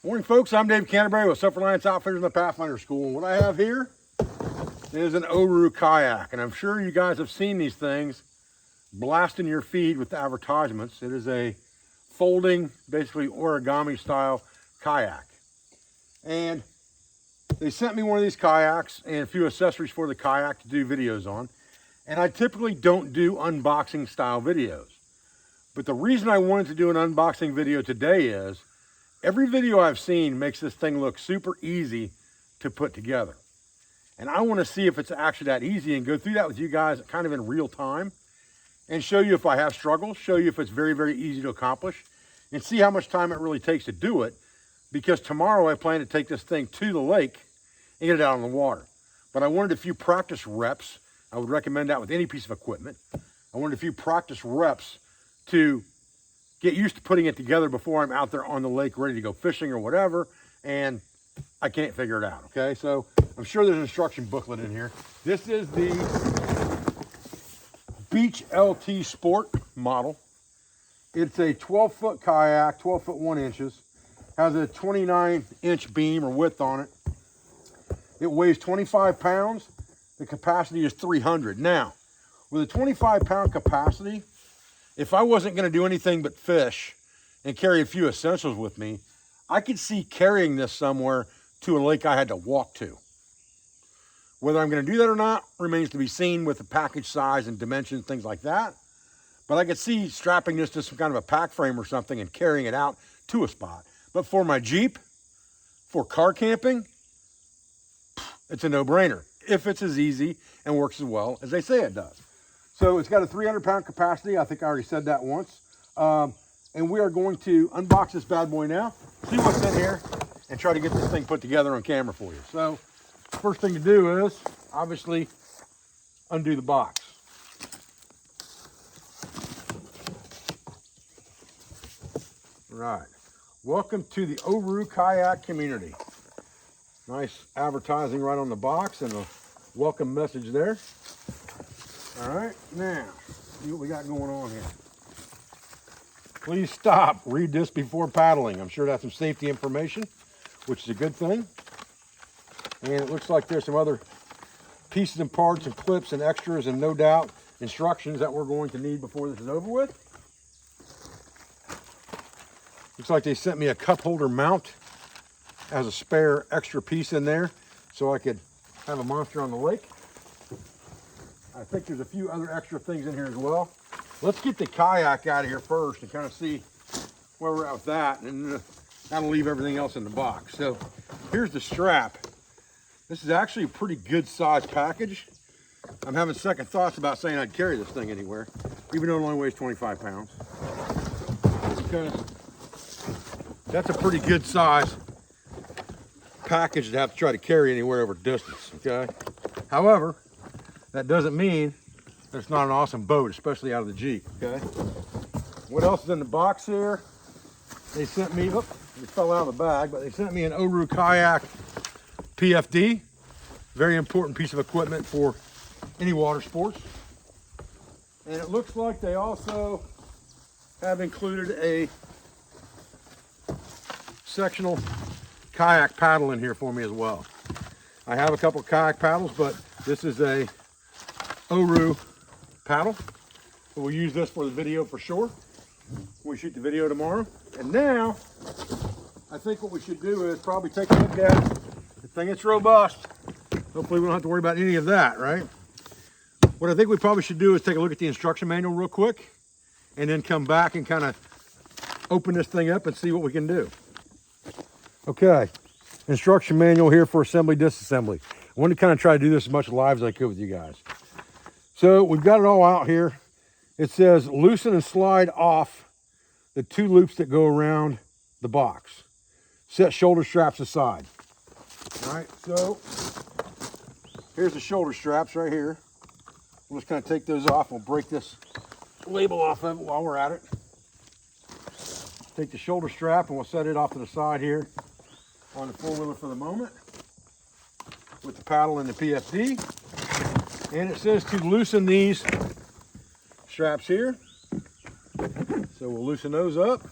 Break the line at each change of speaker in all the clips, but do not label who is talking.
Morning, folks. I'm Dave Canterbury with Self-Reliance Outfitters in the Pathfinder School. And what I have here is an Oru Kayak. And I'm sure you guys have seen these things blasting your feed with advertisements. It is a folding, basically origami style kayak. And they sent me one of these kayaks and a few accessories for the kayak to do videos on. And I typically don't do unboxing style videos. But the reason I wanted to do an unboxing video today is every video I've seen makes this thing look super easy to put together. And I want to see if it's actually that easy and go through that with you guys kind of in real time and show you if I have struggles, show you if it's very, very easy to accomplish, and see how much time it really takes to do it, because tomorrow I plan to take this thing to the lake and get it out on the water. But I wanted a few practice reps. I would recommend that with any piece of equipment. I wanted a few practice reps to get used to putting it together before I'm out there on the lake ready to go fishing or whatever, and I can't figure it out, okay? So I'm sure there's an instruction booklet in here. This is the Beach LT Sport model. It's a 12-foot kayak, 12 foot 1 inches, has a 29-inch beam or width on it. It weighs 25 pounds. The capacity is 300. Now, with a 25-pound capacity, if I wasn't going to do anything but fish and carry a few essentials with me, I could see carrying this somewhere to a lake I had to walk to. Whether I'm going to do that or not remains to be seen with the package size and dimensions, things like that. But I could see strapping this to some kind of a pack frame or something and carrying it out to a spot. But for my Jeep, for car camping, it's a no-brainer if it's as easy and works as well as they say it does. So it's got a 300-pound capacity. I think I already said that once. And we are going to unbox this bad boy now, see what's in here, and try to get this thing put together on camera for you. So first thing to do is, obviously, undo the box. Right. Welcome to the Oru Kayak community. Nice advertising right on the box and a welcome message there. All right, now, see what we got going on here. Please stop, read this before paddling. I'm sure that's some safety information, which is a good thing. And it looks like there's some other pieces and parts and clips and extras and no doubt instructions that we're going to need before this is over with. Looks like they sent me a cup holder mount as a spare extra piece in there so I could have a monster on the lake. I think there's a few other extra things in here as well. Let's get the kayak out of here first and kind of see where we're at with that, and that'll leave everything else in the box. So here's the strap. This is actually a pretty good size package. I'm having second thoughts about saying I'd carry this thing anywhere, even though it only weighs 25 pounds. Because that's a pretty good size package to have to try to carry anywhere over distance, okay? However, that doesn't mean that it's not an awesome boat, especially out of the Jeep, okay? What else is in the box here? They sent me, it fell out of the bag, but they sent me an Oru Kayak PFD. Very important piece of equipment for any water sports. And it looks like they also have included a sectional kayak paddle in here for me as well. I have a couple of kayak paddles, but this is a Oru paddle. So we'll use this for the video for sure. We shoot the video tomorrow. And now, I think what we should do is probably take a look at it. The thing it's robust. Hopefully we don't have to worry about any of that, right? What I think we probably should do is take a look at the instruction manual real quick and then come back and kind of open this thing up and see what we can do. Okay, instruction manual here for assembly, disassembly. I wanted to kind of try to do this as much live as I could with you guys. So we've got it all out here. It says loosen and slide off the 2 loops that go around the box. Set shoulder straps aside. All right, so here's the shoulder straps right here. We'll just kind of take those off. We'll break this label off of it while we're at it. Take the shoulder strap and we'll set it off to the side here on the four-wheeler for the moment with the paddle and the PFD. And it says to loosen these straps here. So we'll loosen those up.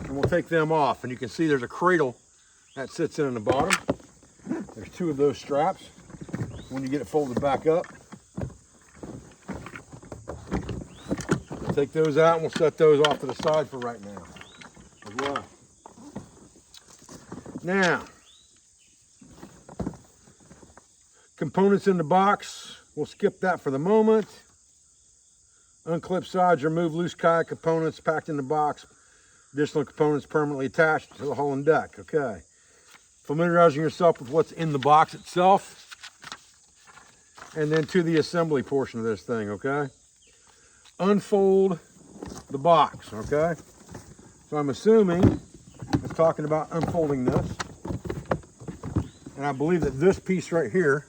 And we'll take them off. And you can see there's a cradle that sits in the bottom. There's 2 of those straps when you get it folded back up. We'll take those out and we'll set those off to the side for right now as well. Now, components in the box, we'll skip that for the moment. Unclip sides, remove loose kayak components packed in the box. Additional components permanently attached to the hull and deck. Okay. Familiarizing yourself with what's in the box itself. And then to the assembly portion of this thing, okay? Unfold the box, okay? So I'm assuming it's talking about unfolding this. And I believe that this piece right here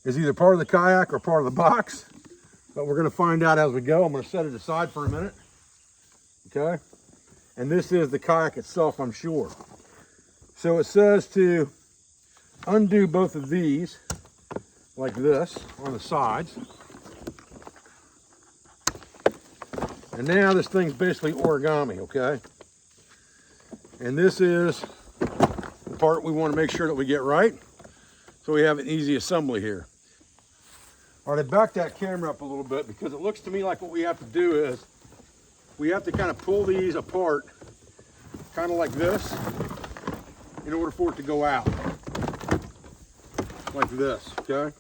is either part of the kayak or part of the box. But we're going to find out as we go. I'm going to set it aside for a minute. Okay? And this is the kayak itself, I'm sure. So it says to undo both of these like this on the sides. And now this thing's basically origami, okay? And this is the part we want to make sure that we get right, so we have an easy assembly here. All right, I backed that camera up a little bit because it looks to me like what we have to do is we have to kind of pull these apart, kind of like this, in order for it to go out. Like this, okay?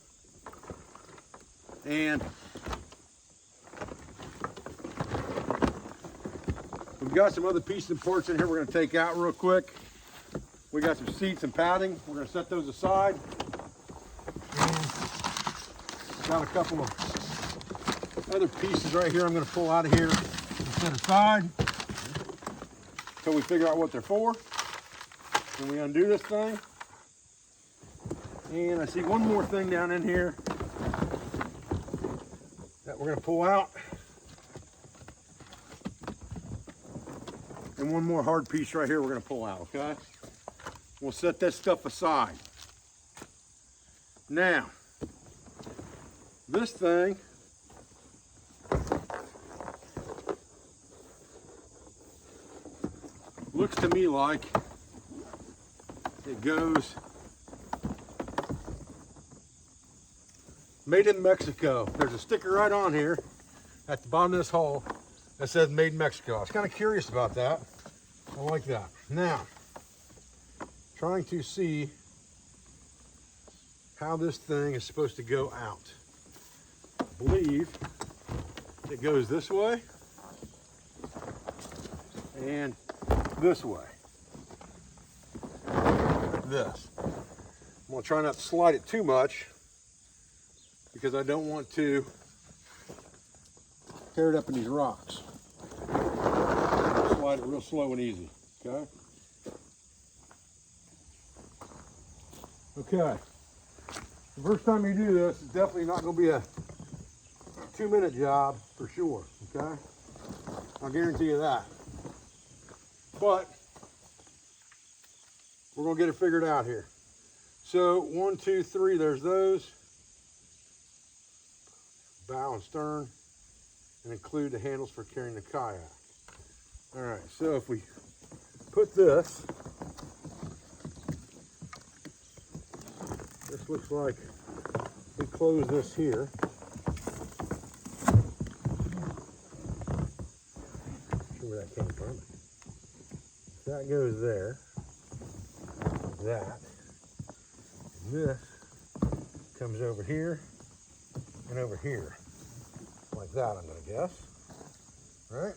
And we've got some other pieces and parts in here we're going to take out real quick. We got some seats and padding. We're going to set those aside. Got a couple of other pieces right here I'm going to pull out of here and set aside until we figure out what they're for. Then we undo this thing. And I see one more thing down in here that we're going to pull out. And one more hard piece right here we're going to pull out, okay? We'll set that stuff aside. Now, this thing looks to me like it goes made in Mexico. There's a sticker right on here at the bottom of this hull that says made in Mexico. I was kind of curious about that. I like that. Now, trying to see how this thing is supposed to go out. I believe it goes this way and this way. This. I'm going to try not to slide it too much because I don't want to tear it up in these rocks. Slide it real slow and easy, okay? Okay. The first time you do this, it's definitely not going to be a 2-minute job for sure, okay? I'll guarantee you that. But we're going to get it figured out here. So 1, 2, 3, there's those. Bow and stern, and include the handles for carrying the kayak. All right, so if we put this looks like we close this here. Not sure where that came from. That goes there, like that. And this comes over here and over here, like that, I'm gonna guess. Right?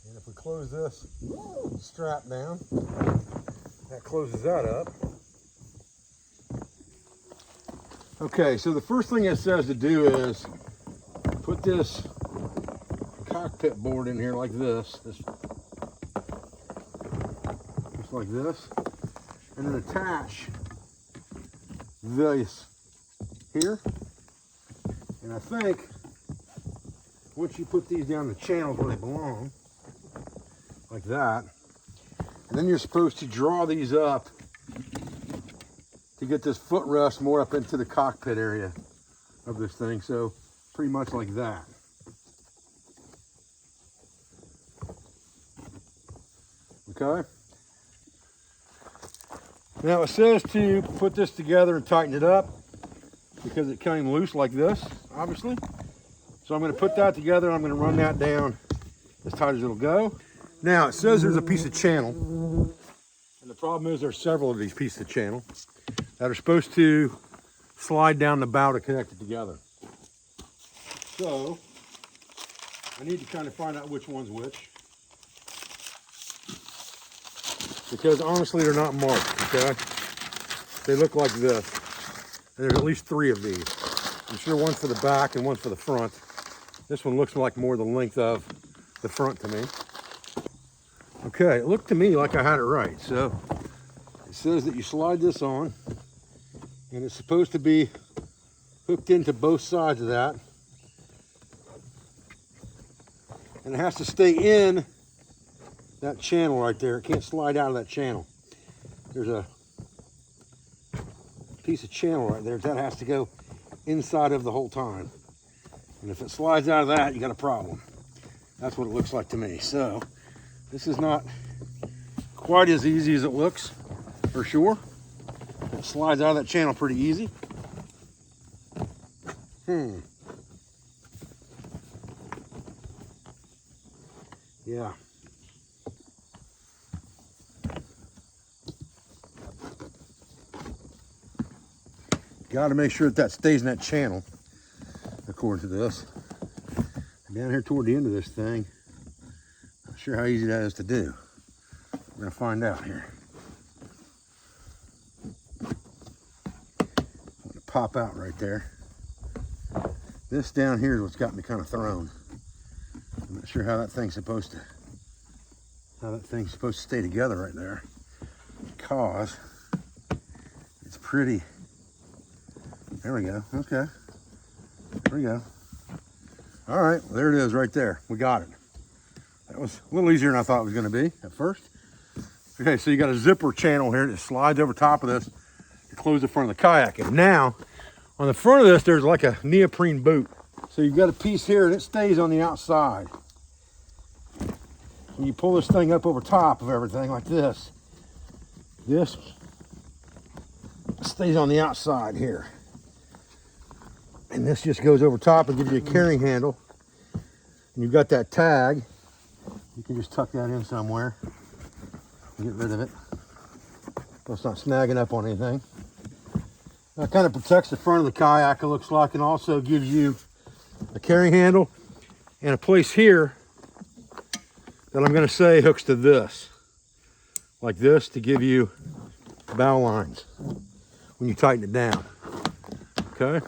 And if we close this strap down, that closes that up. Okay, so the first thing it says to do is put this cockpit board in here like this, just like this, and then attach this here. And I think once you put these down the channels where they belong, like that, and then you're supposed to draw these up to get this footrest more up into the cockpit area of this thing. So pretty much like that. okay? Now it says to put this together and tighten it up because it came loose like this, obviously. So I'm going to put that together and I'm going to run that down as tight as it'll go. Now it says there's a piece of channel, and the problem is there's several of these pieces of channel that are supposed to slide down the bow to connect it together. So I need to kind of find out which one's which, because honestly they're not marked, okay? They look like this, and there's at least 3 of these. I'm sure one's for the back and one's for the front. This one looks like more the length of the front to me. Okay, it looked to me like I had it right. So it says that you slide this on, and it's supposed to be hooked into both sides of that. And it has to stay in that channel right there. It can't slide out of that channel. There's a piece of channel right there that has to go inside of the whole time. And if it slides out of that, you got a problem. That's what it looks like to me. So this is not quite as easy as it looks, for sure. It slides out of that channel pretty easy. Yeah. Got to make sure that stays in that channel, according to this. And down here toward the end of this thing, not sure how easy that is to do. We're going to find out here. It's going to pop out right there. This down here is what's got me kind of thrown. I'm not sure how that thing's supposed to stay together right there, because it's pretty. There we go. Okay. There we go. All right. Well, there it is right there. We got it. That was a little easier than I thought it was going to be at first. Okay, so you got a zipper channel here that slides over top of this to close the front of the kayak. And now, on the front of this, there's like a neoprene boot. So you've got a piece here and it stays on the outside. And you pull this thing up over top of everything like this. This stays on the outside here. And this just goes over top and gives you a carrying handle. And you've got that tag. You can just tuck that in somewhere and get rid of it, so it's not snagging up on anything. That kind of protects the front of the kayak, it looks like, and also gives you a carrying handle and a place here that I'm going to say hooks to this, like this, to give you bow lines when you tighten it down. Okay.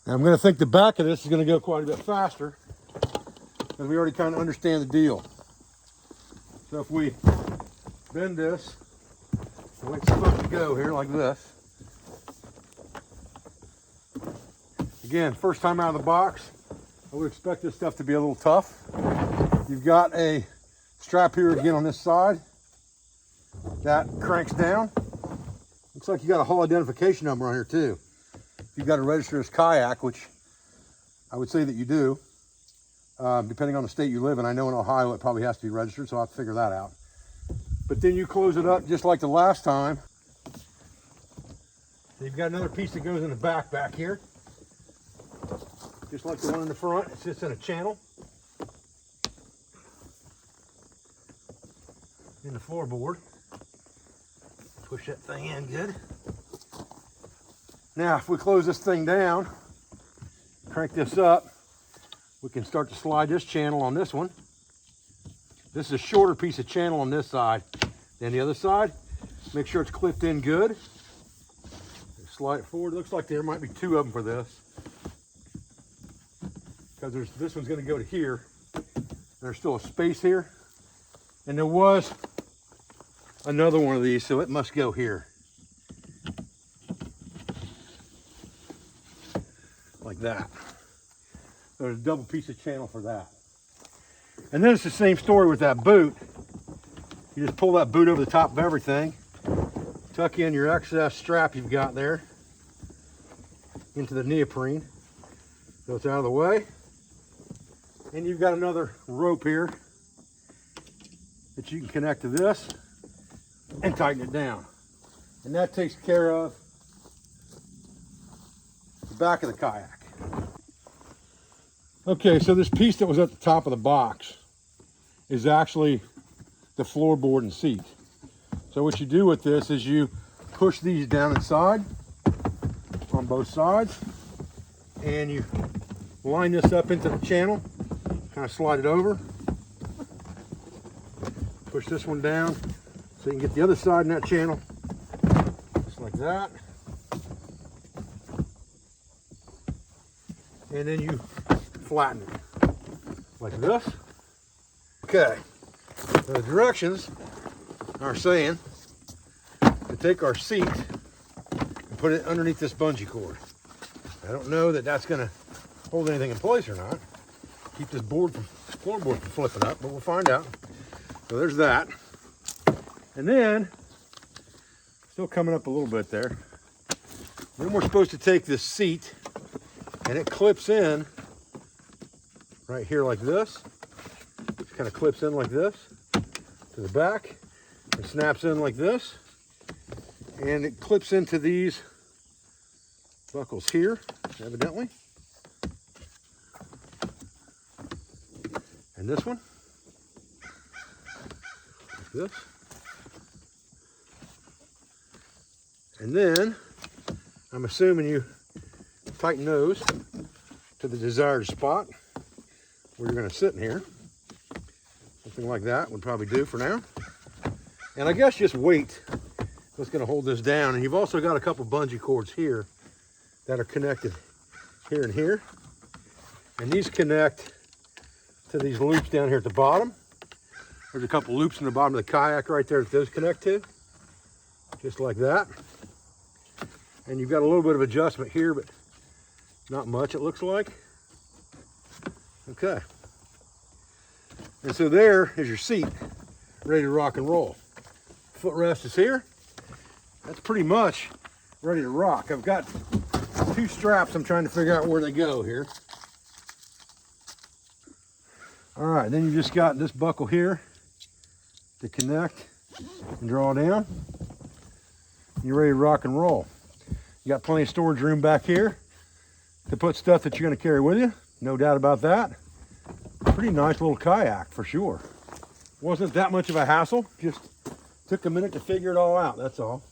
Now I'm going to think the back of this is going to go quite a bit faster, because we already kind of understand the deal. So if we bend this the way it's supposed to go here, like this. Again, first time out of the box, I would expect this stuff to be a little tough. You've got a strap here again on this side that cranks down. Looks like you got a hull identification number on here too. You've got to register this kayak, which I would say that you do, depending on the state you live in. I know in Ohio it probably has to be registered, so I'll have to figure that out. But then you close it up just like the last time. So you've got another piece that goes in the back here. Just like the one in the front, it sits in a channel in the floorboard. Push that thing in good. Now, if we close this thing down, crank this up, we can start to slide this channel on this one. This is a shorter piece of channel on this side than the other side. Make sure it's clipped in good. Slide it forward. Looks like there might be 2 of them for this, because this one's going to go to here. There's still a space here, and there was another one of these, so it must go here. Like that. There's a double piece of channel for that. And then it's the same story with that boot. You just pull that boot over the top of everything, tuck in your excess strap you've got there into the neoprene, so it's out of the way. And you've got another rope here that you can connect to this and tighten it down. And that takes care of the back of the kayak. Okay, so this piece that was at the top of the box is actually the floorboard and seat. So what you do with this is you push these down inside on both sides, and you line this up into the channel, kind of slide it over, push this one down so you can get the other side in that channel, just like that. And then you flatten it like this. Okay, so the directions are saying to take our seat and put it underneath this bungee cord. I don't know that that's going to hold anything in place or not. Keep this floorboard from flipping up, but we'll find out. So there's that. And then, still coming up a little bit there. Then we're supposed to take this seat, and it clips in right here like this. It kind of clips in like this to the back. It snaps in like this. And it clips into these buckles here, evidently. And this one, like this. And then, I'm assuming you tighten those to the desired spot where you're going to sit in here. Something like that would probably do for now. And I guess just weight is going to hold this down. And you've also got a couple bungee cords here that are connected here and here. And these connect to these loops down here at the bottom. There's a couple loops in the bottom of the kayak right there that those connect to. Just like that. And you've got a little bit of adjustment here, but not much it looks like. Okay. And so there is your seat, ready to rock and roll. Footrest is here. That's pretty much ready to rock. I've got two straps. I'm trying to figure out where they go here. All right, then you just got this buckle here to connect and draw down. You're ready to rock and roll. You got plenty of storage room back here to put stuff that you're going to carry with you. No doubt about that. Pretty nice little kayak for sure. Wasn't that much of a hassle. Just took a minute to figure it all out, that's all.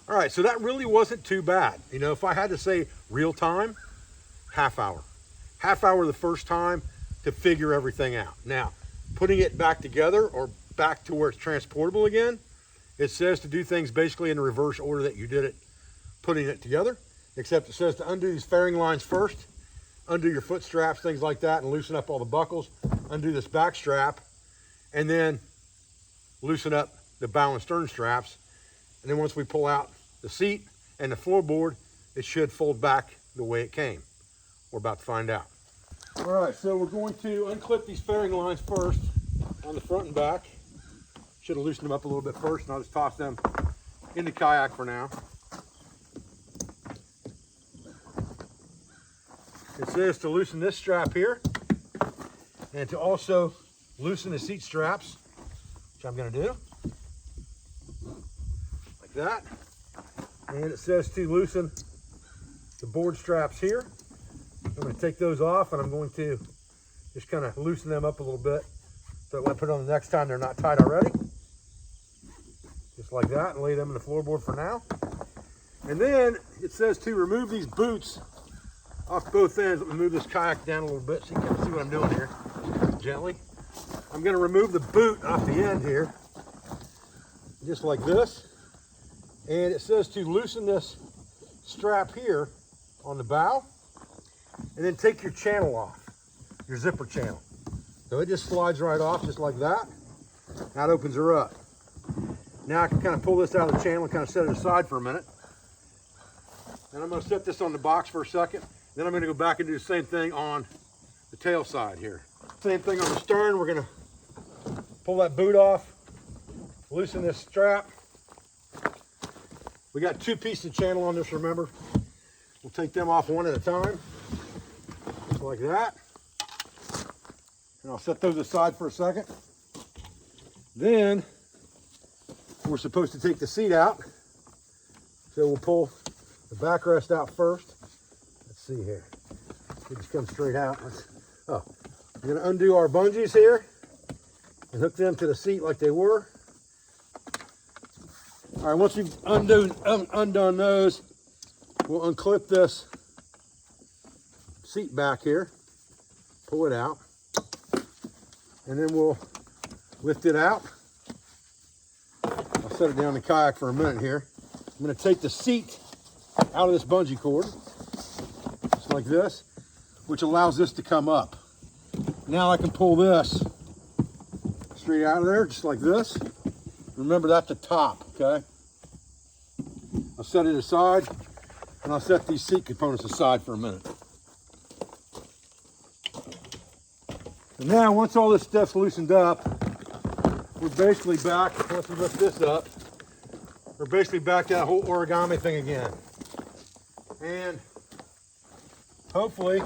All right, so that really wasn't too bad. You know, if I had to say real time, half hour. Half hour the first time to figure everything out. Now, putting it back together or back to where it's transportable again, it says to do things basically in the reverse order that you did it putting it together, except it says to undo these fairing lines first, undo your foot straps, things like that, and loosen up all the buckles, undo this back strap, and then loosen up the bow and stern straps. And then once we pull out the seat and the floorboard, it should fold back the way it came. We're about to find out. All right, so we're going to unclip these fairing lines first on the front and back. Should have loosened them up a little bit first, and I'll just toss them in the kayak for now. It says to loosen this strap here and to also loosen the seat straps, which I'm going to do like that. And it says to loosen the board straps here. I'm going to take those off, and I'm going to just kind of loosen them up a little bit so when I put it on the next time they're not tight already. Just like that, and lay them in the floorboard for now. And then it says to remove these boots off both ends. Let me move this kayak down a little bit so you can see what I'm doing here. Gently. I'm going to remove the boot off the end here, just like this. And it says to loosen this strap here on the bow, and then take your channel off, your zipper channel. So it just slides right off just like that. That opens her up. Now I can kind of pull this out of the channel and kind of set it aside for a minute. And I'm going to set this on the box for a second. Then I'm going to go back and do the same thing on the tail side here. Same thing on the stern. We're going to pull that boot off, loosen this strap. We got two pieces of channel on this, remember? We'll take them off one at a time, just like that. And I'll set those aside for a second. Then we're supposed to take the seat out. So we'll pull the backrest out first. Let's see here. It just comes straight out. Oh, we're gonna undo our bungees here and hook them to the seat like they were. All right, once we've undone those, we'll unclip this seat back here, pull it out, and then we'll lift it out. I'll set it down in the kayak for a minute here. I'm gonna take the seat out of this bungee cord, just like this, which allows this to come up. Now I can pull this straight out of there, just like this. Remember, that's the top, okay? I'll set it aside, and I'll set these seat components aside for a minute. And now, once all this stuff's loosened up, we're basically back, once we lift this up, we're basically back to that whole origami thing again. And hopefully,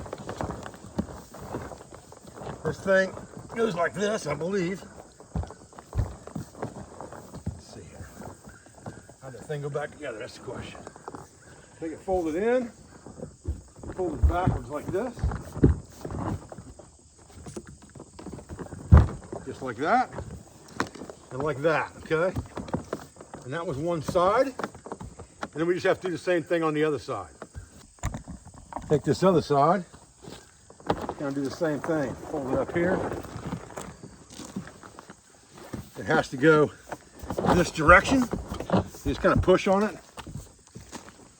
this thing goes like this, I believe. Let's see here. How'd that thing go back together? That's the question. Take it folded in, fold it backwards like this. Just like that, and like that, okay? And that was one side. And then we just have to do the same thing on the other side. Take this other side, kind of do the same thing. Fold it up here. It has to go this direction. You just kind of push on it.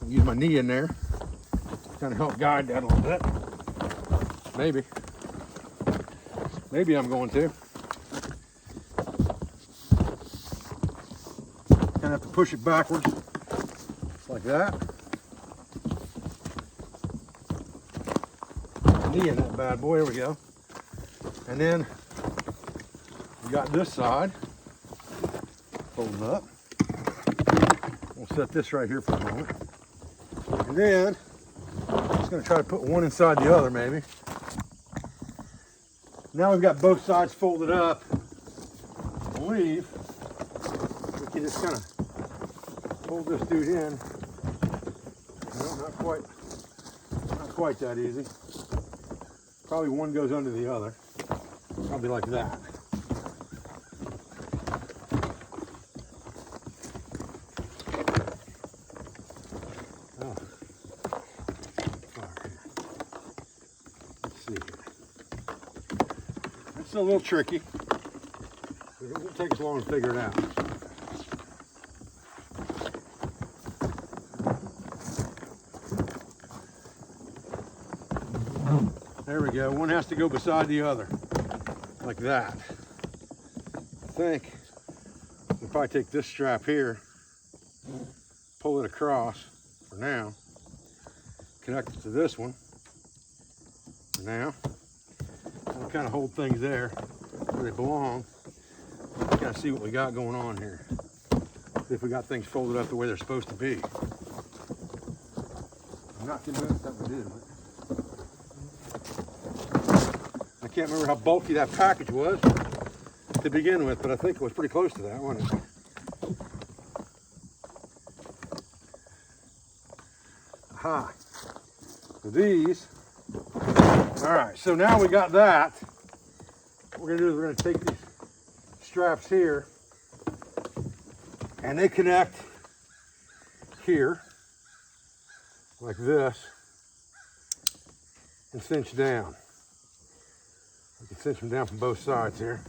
I'll use my knee in there, kind of help guide that a little bit. Maybe. Maybe I'm going to. Kind of have to push it backwards, just like that. Knee in that bad boy, there we go. And then we got this side folded up. We'll set this right here for a moment. And then I'm just gonna try to put one inside the other maybe. Now we've got both sides folded up. I believe we can just kind of fold this dude in. No, not quite that easy. Probably one goes under the other. Probably like that. Oh. Let's see here. It's a little tricky. It won't take us long to figure it out. There we go. One has to go beside the other, like that. I think we'll probably take this strap here, pull it across for now, connect it to this one for now. We'll kind of hold things there where they belong. Let's kind of see what we got going on here. See if we got things folded up the way they're supposed to be. I'm not convinced that we do. I can't remember how bulky that package was to begin with, but I think it was pretty close to that, wasn't it? Aha. So these, all right, so now we got that. What we're gonna do is we're gonna take these straps here and they connect here like this and cinch down. You can cinch them down from both sides here.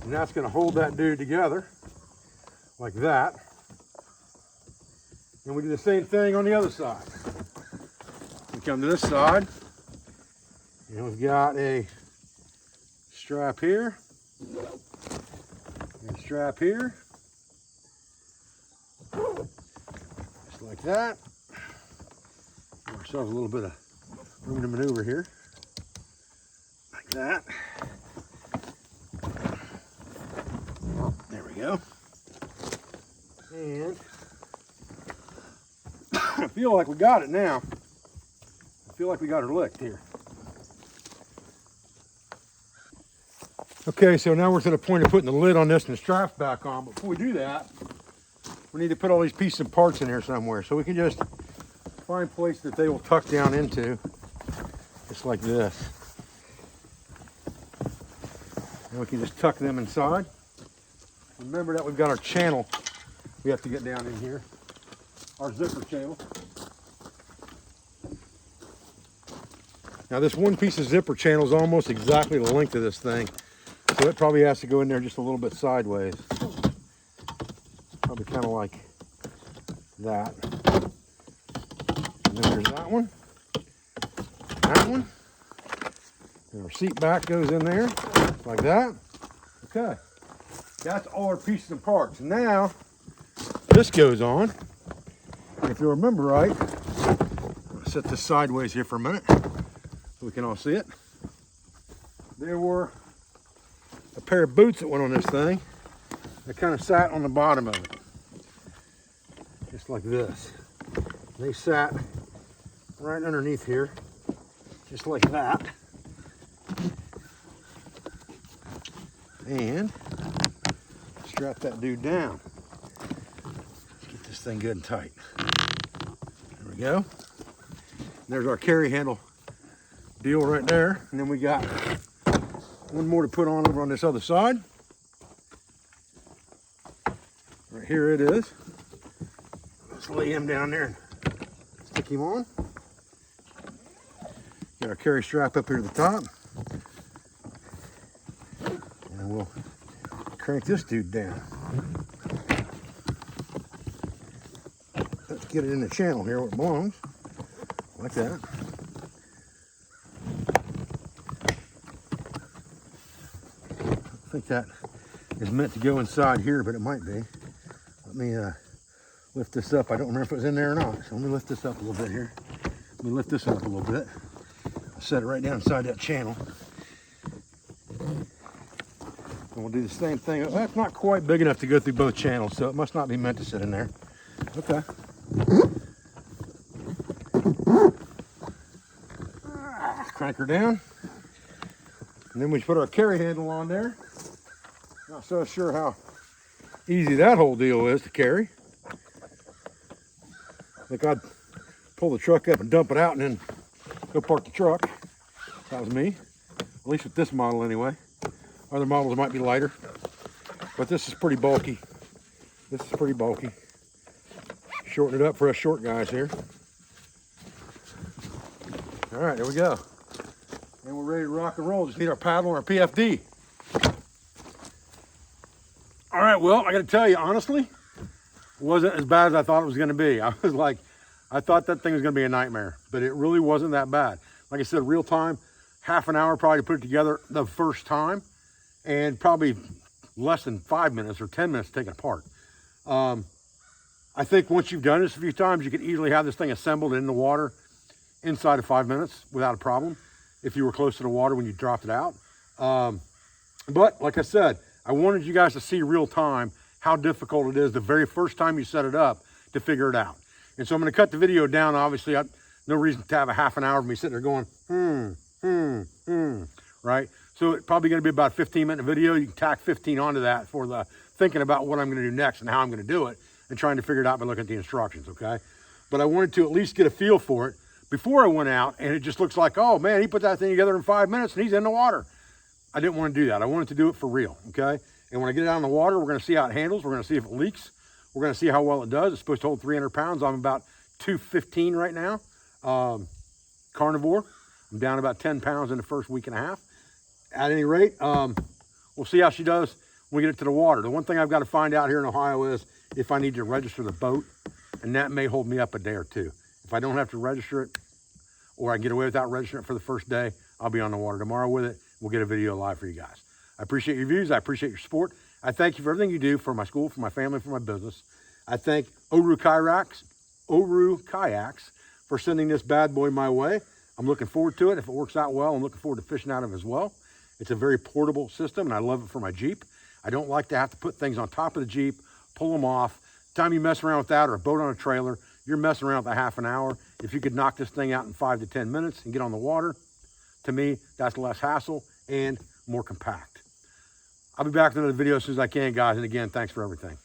And that's going to hold that dude together like that. And we do the same thing on the other side. We come to this side and we've got a strap here and a strap here. Just like that. Give ourselves a little bit of room to maneuver here. That. There we go. And I feel like we got it now. I feel like we got her licked here. Okay, so now we're to the point of putting the lid on this and the straps back on. Before we do that, we need to put all these pieces and parts in here somewhere. So we can just find a place that they will tuck down into, just like this. And we can just tuck them inside. Remember that we've got our channel we have to get down in here, our zipper channel. Now this one piece of zipper channel is almost exactly the length of this thing. So it probably has to go in there just a little bit sideways. Probably kind of like that. And then there's that one. That one. And our seat back goes in there, like that. Okay. That's all our pieces and parts. Now, this goes on. If you remember right, I'll set this sideways here for a minute so we can all see it. There were a pair of boots that went on this thing that kind of sat on the bottom of it. Just like this. They sat right underneath here, just like that. And strap that dude down. Let's get this thing good and tight. There we go. There's our carry handle deal right there. And then we got one more to put on over on this other side. Right here it is. Let's lay him down there and stick him on. Get our carry strap up here at the top. And we'll crank this dude down. Let's get it in the channel here where it belongs. Like that. I think that is meant to go inside here, but it might be. Let me lift this up. I don't remember if it was in there or not. So let me lift this up a little bit here. Let me lift this up a little bit. I'll set it right down inside that channel. And we'll do the same thing. That's not quite big enough to go through both channels, so it must not be meant to sit in there. Okay. Crank her down. And then we put our carry handle on there. Not so sure how easy that whole deal is to carry. I think I'd pull the truck up and dump it out and then go park the truck. That was me. At least with this model anyway. Other models might be lighter. But this is pretty bulky. This is pretty bulky. Shorten it up for us short guys here. All right, there we go. And we're ready to rock and roll. Just need our paddle and our PFD. All right, well, I got to tell you, honestly, it wasn't as bad as I thought it was going to be. I was like, I thought that thing was going to be a nightmare, but it really wasn't that bad. Like I said, real time, half an hour probably to put it together the first time, and probably less than 5 minutes or 10 minutes to take it apart. I think once you've done this a few times, you could easily have this thing assembled in the water inside of 5 minutes without a problem if you were close to the water when you dropped it out. But like I said, I wanted you guys to see real time how difficult it is the very first time you set it up to figure it out. And so I'm going to cut the video down. Obviously, no reason to have a half an hour of me sitting there going, right? So it's probably going to be about a 15-minute video. You can tack 15 onto that for the thinking about what I'm going to do next and how I'm going to do it and trying to figure it out by looking at the instructions, okay? But I wanted to at least get a feel for it before I went out, and it just looks like, oh man, he put that thing together in 5 minutes and he's in the water. I didn't want to do that. I wanted to do it for real, okay? And when I get it out in the water, we're going to see how it handles. We're going to see if it leaks. We're going to see how well it does. It's supposed to hold 300 pounds. I'm about 215 right now. Carnivore. I'm down about 10 pounds in the first week and a half. At any rate, we'll see how she does when we get it to the water. The one thing I've got to find out here in Ohio is if I need to register the boat, and that may hold me up a day or two. If I don't have to register it, or I can get away without registering it for the first day, I'll be on the water tomorrow with it. We'll get a video live for you guys. I appreciate your views. I appreciate your support. I thank you for everything you do for my school, for my family, for my business. I thank Oru Kayaks for sending this bad boy my way. I'm looking forward to it. If it works out well, I'm looking forward to fishing out of it as well. It's a very portable system, and I love it for my Jeep. I don't like to have to put things on top of the Jeep, pull them off. The time you mess around with that or a boat on a trailer, you're messing around with a half an hour. If you could knock this thing out in 5 to 10 minutes and get on the water, to me, that's less hassle and more compact. I'll be back with another video as soon as I can, guys. And again, thanks for everything.